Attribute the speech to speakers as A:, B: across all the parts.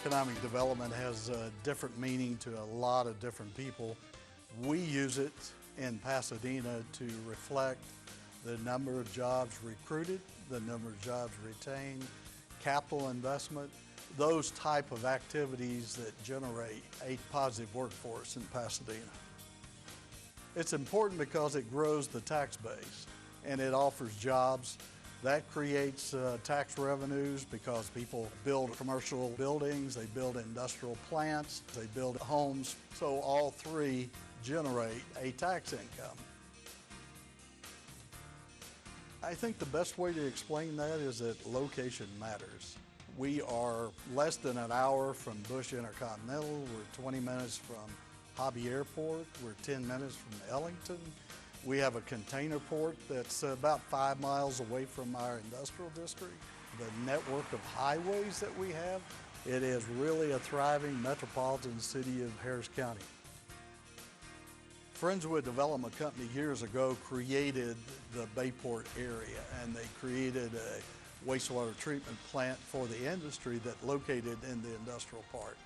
A: Economic development has a different meaning to a lot of different people. We use it in Pasadena to reflect the number of jobs recruited, the number of jobs retained, capital investment, those type of activities that generate a positive workforce in Pasadena. It's important because it grows the tax base and it offers jobs. That creates tax revenues because people build commercial buildings, they build industrial plants, they build homes. So all three generate a tax income. I think the best way to explain that is that location matters. We are less than an hour from Bush Intercontinental. We're 20 minutes from Hobby Airport. We're 10 minutes from Ellington. We have a container port that's about 5 miles away from our industrial district. The network of highways that we have, it is really a thriving metropolitan city of Harris County. Friendswood Development Company years ago created the Bayport area, and they created a wastewater treatment plant for the industry that located in the industrial park.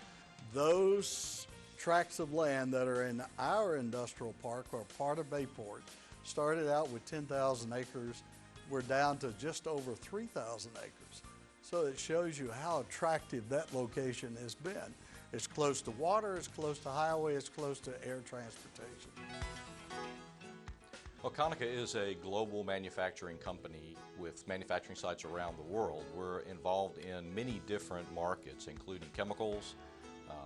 A: Those tracts of land that are in our industrial park or part of Bayport started out with 10,000 acres. We're down to just over 3,000 acres. So it shows you how attractive that location has been. It's close to water, it's close to highway, it's close to air transportation.
B: Well, Konica is a global manufacturing company with manufacturing sites around the world. We're involved in many different markets, including chemicals,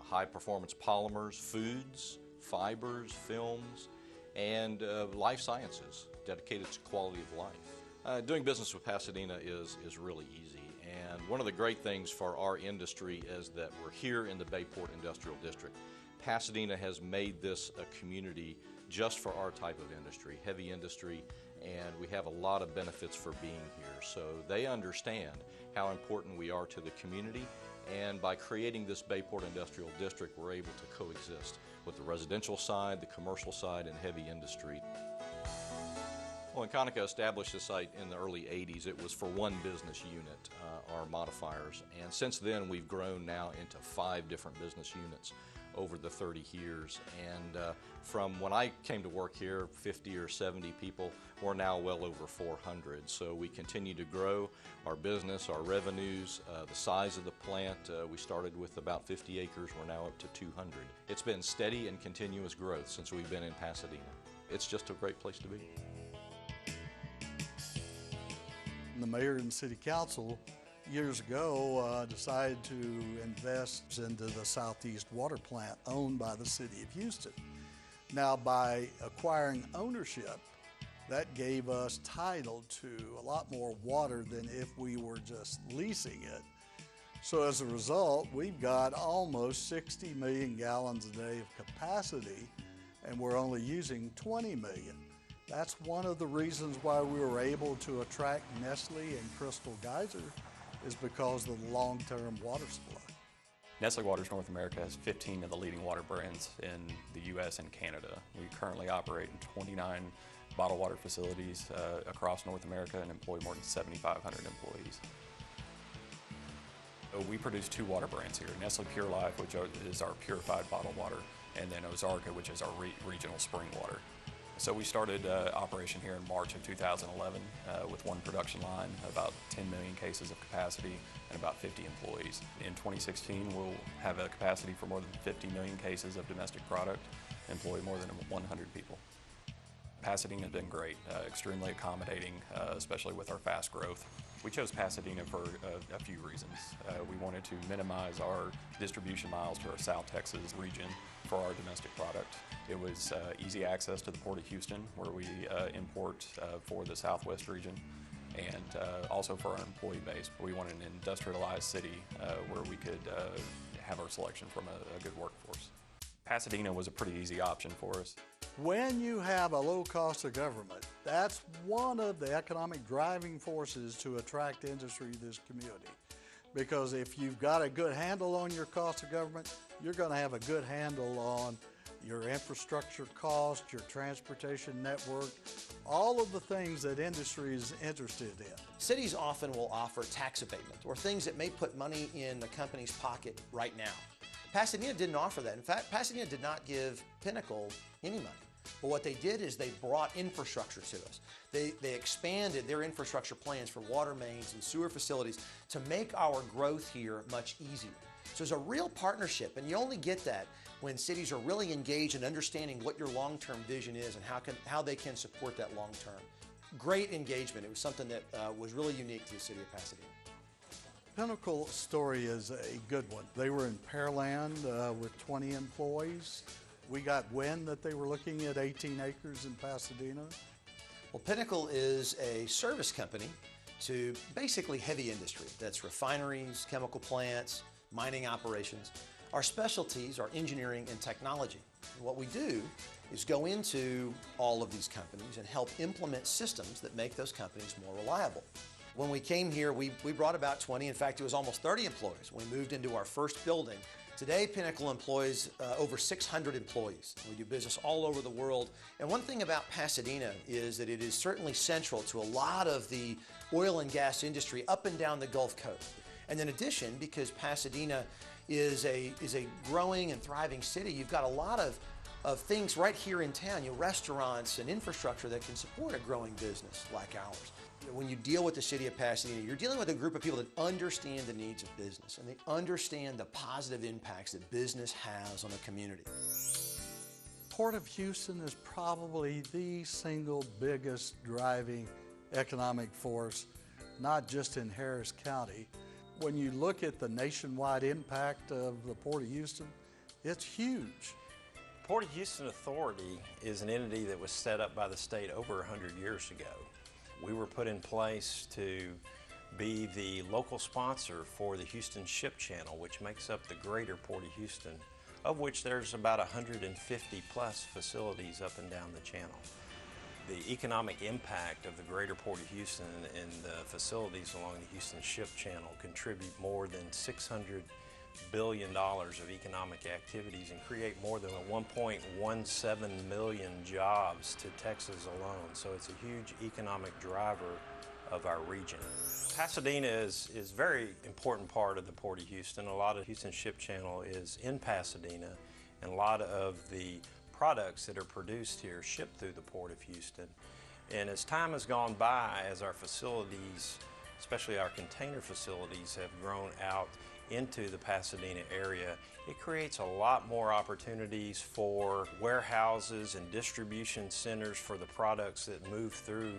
B: high-performance polymers, foods, fibers, films, and life sciences dedicated to quality of life. Doing business with Pasadena is really easy, and one of the great things for our industry is that we're here in the Bayport Industrial District. Pasadena has made this a community just for our type of industry, heavy industry, and we have a lot of benefits for being here. So they understand how important we are to the community, and by creating this Bayport Industrial District, we're able to coexist with the residential side, the commercial side, and heavy industry. Well, when Konica established the site in the early 80s, it was for one business unit, our modifiers, and since then we've grown now into 5 different business units over the 30 years. And from when I came to work here, 50 or 70 people, we're now well over 400. So we continue to grow our business, our revenues, the size of the plant. We started with about 50 acres, we're now up to 200. It's been steady and continuous growth since we've been in Pasadena. It's just a great place to be.
A: The mayor and city council years ago decided to invest into the Southeast water plant owned by the city of Houston. Now, by acquiring ownership, that gave us title to a lot more water than if we were just leasing it. So as a result, we've got almost 60 million gallons a day of capacity, and we're only using 20 million. That's one of the reasons why we were able to attract Nestle and Crystal Geyser, is because of the long-term water supply.
C: Nestle Waters North America has 15 of the leading water brands in the U.S. and Canada. We currently operate in 29 bottled water facilities across North America and employ more than 7,500 employees. We produce 2 water brands here, Nestle Pure Life, which is our purified bottled water, and then Ozarka, which is our regional spring water. So we started operation here in March of 2011 with one production line, about 10 million cases of capacity, and about 50 employees. In 2016, we'll have a capacity for more than 50 million cases of domestic product, employ more than 100 people. Pasadena has been great, extremely accommodating, especially with our fast growth. We chose Pasadena for a few reasons. We wanted to minimize our distribution miles to our South Texas region for our domestic product. It was easy access to the Port of Houston, where we import for the Southwest region, and also for our employee base. We wanted an industrialized city where we could have our selection from a good workforce. Pasadena was a pretty easy option for us.
A: When you have a low cost of government, that's one of the economic driving forces to attract industry to this community. Because if you've got a good handle on your cost of government, you're going to have a good handle on your infrastructure cost, your transportation network, all of the things that industry is interested in.
D: Cities often will offer tax abatement or things that may put money in the company's pocket right now. Pasadena didn't offer that. In fact, Pasadena did not give Pinnacle any money. But what they did is they brought infrastructure to us. They expanded their infrastructure plans for water mains and sewer facilities to make our growth here much easier. So it's a real partnership, and you only get that when cities are really engaged in understanding what your long-term vision is and how they can support that long-term. Great engagement. It was something that was really unique to the city of Pasadena.
A: Pinnacle story is a good one. They were in Pearland with 20 employees. We got wind that they were looking at 18 acres in Pasadena.
D: Well, Pinnacle is a service company to basically heavy industry. That's refineries, chemical plants, mining operations. Our specialties are engineering and technology. And what we do is go into all of these companies and help implement systems that make those companies more reliable. When we came here, we brought about 20. In fact, it was almost 30 employees when we moved into our first building. Today, Pinnacle employs over 600 employees. We do business all over the world. And one thing about Pasadena is that it is certainly central to a lot of the oil and gas industry up and down the Gulf Coast. And in addition, because Pasadena is a growing and thriving city, you've got a lot of things right here in town, restaurants and infrastructure that can support a growing business like ours. When you deal with the city of Pasadena, you're dealing with a group of people that understand the needs of business and they understand the positive impacts that business has on a community.
A: Port of Houston is probably the single biggest driving economic force, not just in Harris County. When you look at the nationwide impact of the Port of Houston, it's huge.
E: Port of Houston Authority is an entity that was set up by the state over 100 years ago. We were put in place to be the local sponsor for the Houston Ship Channel, which makes up the greater Port of Houston, of which there's about 150 plus facilities up and down the channel. The economic impact of the greater Port of Houston and the facilities along the Houston Ship Channel contribute more than $600 billion of economic activities and create more than 1.17 million jobs to Texas alone. So it's a huge economic driver of our region. Pasadena is a very important part of the Port of Houston. A lot of Houston Ship Channel is in Pasadena, and a lot of the products that are produced here ship through the Port of Houston. And as time has gone by, as our facilities, especially our container facilities, have grown out into the Pasadena area, it creates a lot more opportunities for warehouses and distribution centers for the products that move through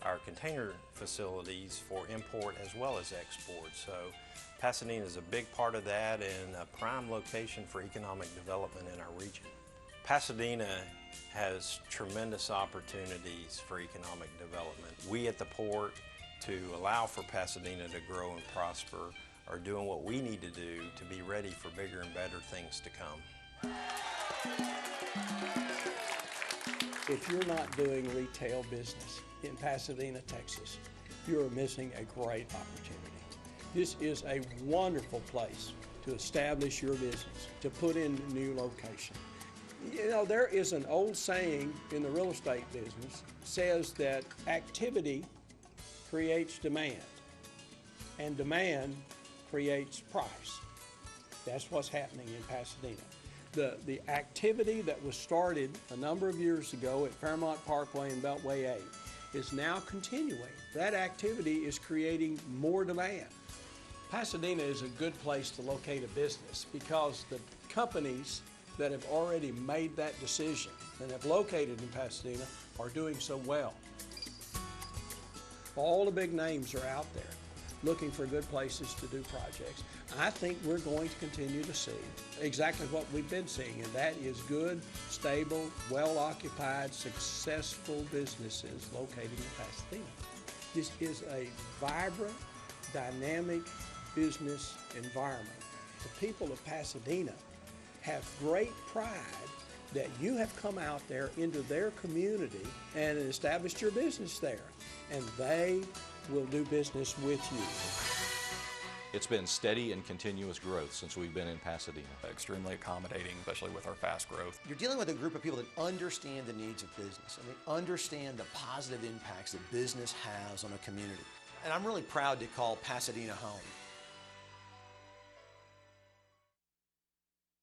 E: our container facilities for import as well as export. So Pasadena is a big part of that and a prime location for economic development in our region. Pasadena has tremendous opportunities for economic development. We at the port, to allow for Pasadena to grow and prosper, are doing what we need to do to be ready for bigger and better things to come.
F: If you're not doing retail business in Pasadena, Texas, you're missing a great opportunity. This is a wonderful place to establish your business, to put in a new location. You know, there is an old saying in the real estate business, says that activity creates demand, and demand creates price. That's what's happening in Pasadena. The activity that was started a number of years ago at Fairmont Parkway and Beltway 8 is now continuing. That activity is creating more demand. Pasadena is a good place to locate a business because the companies that have already made that decision and have located in Pasadena are doing so well. All the big names are out there looking for good places to do projects. I think we're going to continue to see exactly what we've been seeing, and that is good, stable, well-occupied, successful businesses located in Pasadena. This is a vibrant, dynamic business environment. The people of Pasadena have great pride that you have come out there into their community and established your business there, and they will do business with you.
B: It's been steady and continuous growth since we've been in Pasadena.
C: Extremely accommodating, especially with our fast growth.
D: You're dealing with a group of people that understand the needs of business, and they understand the positive impacts that business has on a community. And I'm really proud to call Pasadena home.